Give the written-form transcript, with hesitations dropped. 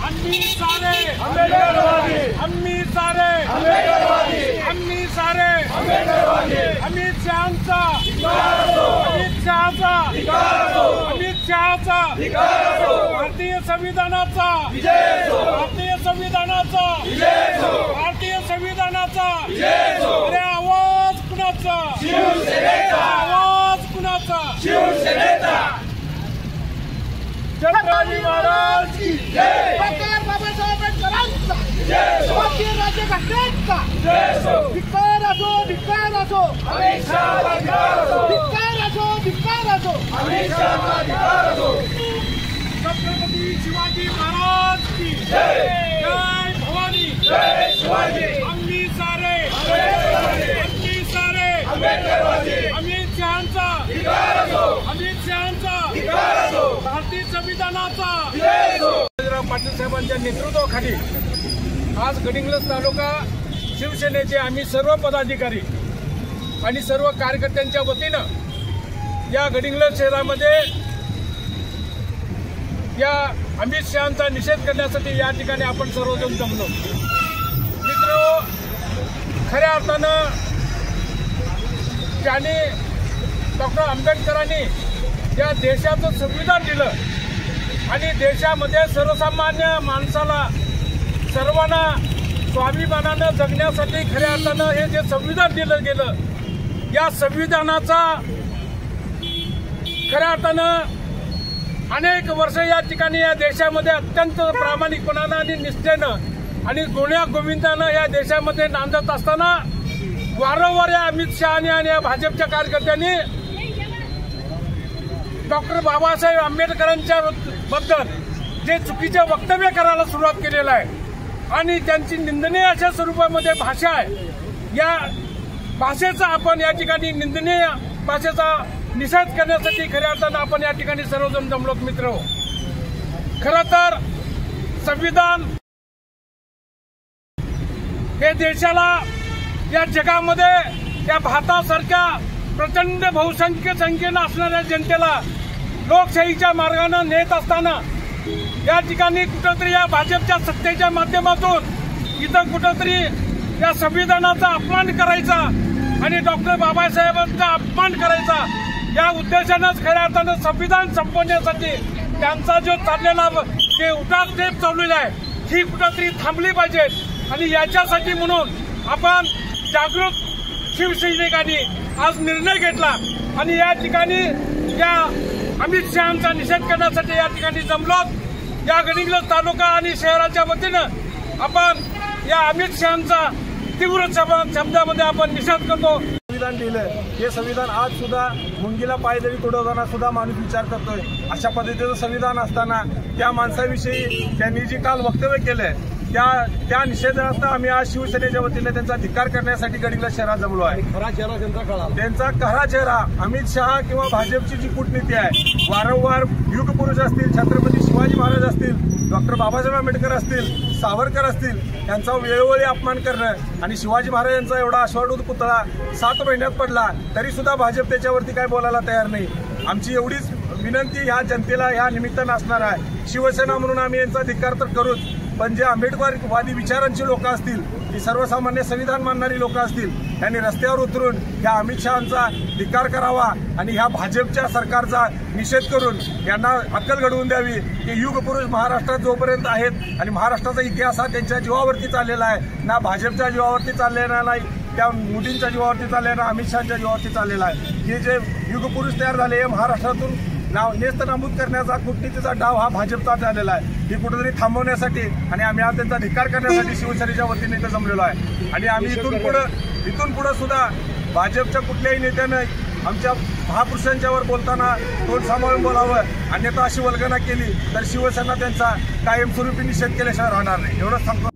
आम्ही सारे आंबेडकरवादी, आम्ही सारे आंबेडकरवादी, आम्ही सारे आंबेडकरवादी, अमित शहाचा अमित शहाचा अमित शहाचा भारतीय संविधानाचा भारतीय संविधानाचा भारतीय संविधानाचा अरे आवाज कुणाचा आवाज कुणाचा छत्रपती महाराज की जय, डॉक्टर बाबासाहेब आंबेडकरांचा जय, शिवाजी राज्यघटनेचा जय, धिक्कार असो धिक्कार असो अमित शहाचा धिक्कार असो, धिक्कार असो धिक्कार असो अमित शहाचा धिक्कार असो। छत्रपती शिवाजी महाराज की जय, जय भवानी, जय शिवाजी, आम्ही सारे आंबेडकरवादी, आम्ही सारे आंबेडकरवादी, अमित शहाचा धिक्कार असो, अमित शहाचा धिक्कार असो, भारतीय संविधानाचा जय असो। पाटील साहेबांच्या नेतृत्वाखाली आज गडिंग्लज तालुका शिवसेनेचे आम्ही सर्व पदाधिकारी आणि सर्व कार्यकर्त्यांच्या वतीनं या गडिंग्लज शहरामध्ये या अमित शहांचा निषेध करण्यासाठी या ठिकाणी आपण सर्वजण जमलो। मित्र, खऱ्या अर्थानं त्यांनी डॉक्टर आंबेडकरांनी या देशाचं संविधान दिलं आणि देशामध्ये सर्वसामान्य माणसाला सर्वांना स्वाभिमानानं जगण्यासाठी खऱ्या अर्थानं हे जे संविधान दिलं गेलं, या संविधानाचा खऱ्या अर्थानं अनेक वर्ष या ठिकाणी या देशामध्ये अत्यंत प्रामाणिकपणानं आणि निष्ठेनं आणि गुण्या गोविंदानं या देशामध्ये नांदत असताना वारंवार या अमित शहानी आणि या भाजपच्या कार्यकर्त्यांनी डॉक्टर बाबासाहेब आंबेडकरांच्या बद्दल जे चुकीचे वक्तव्य करायला सुरुवात केलेलं आहे आणि त्यांची निंदनीय अशा स्वरूपामध्ये भाषा आहे, या भाषेचा आपण या ठिकाणी निंदनीय भाषेचा निषेध करण्यासाठी खऱ्या अर्थानं आपण या ठिकाणी सर्वजण जमलोत। मित्र, खरं तर संविधान हे देशाला या जगामध्ये या भारतासारख्या प्रचंड संख्येनं असणाऱ्या जनतेला लोकशाहीच्या मार्गाने नेत असताना या ठिकाणी कुठंतरी या भाजपच्या सत्तेच्या माध्यमातून इथं कुठंतरी या संविधानाचा अपमान करायचा आणि डॉक्टर बाबासाहेबांचा अपमान करायचा या उद्देशानंच खऱ्या अर्थानं संविधान संपवण्यासाठी त्यांचा जो चाललेला जे उठावटेप चाललेला आहे ही कुठंतरी थांबली पाहिजे आणि याच्यासाठी म्हणून आपण जागृत शिवसैनिकांनी आज निर्णय घेतला आणि या ठिकाणी या अमित शहांचा निषेध करण्यासाठी या ठिकाणी जमलोत। या गडिंग्लज तालुका आणि शहराच्या वतीनं आपण या अमित शहांचा तीव्र शब्दामध्ये आपण निषेध करतो। संविधान दिलं हे संविधान आज सुद्धा मुंगीला पायदळी तुडवताना सुद्धा माणूस विचार करतोय। अशा पद्धतीचं संविधान असताना त्या माणसाविषयी त्यांनी जी काल वक्तव्य केलंय त्या निषेधार्थ आम्ही आज शिवसेनेच्या वतीने त्यांचा धिक्कार करण्यासाठी गडिंग्लज शहरात जमलो आहे। त्यांचा खरा चेहरा अमित शहा किंवा भाजपची जी कूटनीती आहे, वारंवार युगपुरुष असतील, छत्रपती शिवाजी महाराज असतील, डॉक्टर बाबासाहेब आंबेडकर असतील, सावरकर असतील, यांचा वेळोवेळी अपमान करणं आणि शिवाजी महाराजांचा एवढा अश्वारूढ पुतळा 7 महिन्यात पडला तरी सुद्धा भाजप त्याच्यावरती काय बोलायला तयार नाही। आमची एवढीच विनंती ह्या जनतेला ह्या निमित्तानं असणार आहे। शिवसेना म्हणून आम्ही यांचा धिक्कार तर करूच, पण जे आंबेडकरवादी विचारांची लोक असतील, जी सर्वसामान्य संविधान मानणारी लोक असतील, यांनी रस्त्यावर उतरून ह्या अमित शहांचा धिक्कार करावा आणि ह्या भाजपच्या सरकारचा निषेध करून यांना अक्कल घडवून द्यावी की युगपुरुष महाराष्ट्रात जोपर्यंत आहेत आणि महाराष्ट्राचा इतिहास हा त्यांच्या जीवावरती चाललेला आहे, ना भाजपच्या जीवावरती चाललेला नाही, त्या मोदींच्या जीवावरती चाललेला, अमित शहाच्या जीवावरती चाललेला आहे। हे जे युगपुरुष तयार झाले हे महाराष्ट्रातून नेस्तनाबूत करण्याचा कूटनीतीचा डाव हा भाजपचा झालेला आहे। ही कुठेतरी थांबवण्यासाठी आणि आम्ही आज त्यांचा धिक्कार करण्यासाठी शिवसेनेच्या वतीने इथं जमलेलो आहे आणि आम्ही इथून पुढे सुद्धा भाजपच्या कुठल्याही नेत्यानं आमच्या महापुरुषांच्यावर बोलताना तोंड सांभाळून बोलावं, अन्यथा अशी वल्गना केली तर शिवसेना त्यांचा कायमस्वरूपी निषेध केल्याशिवाय राहणार नाही, एवढंच सांगतो।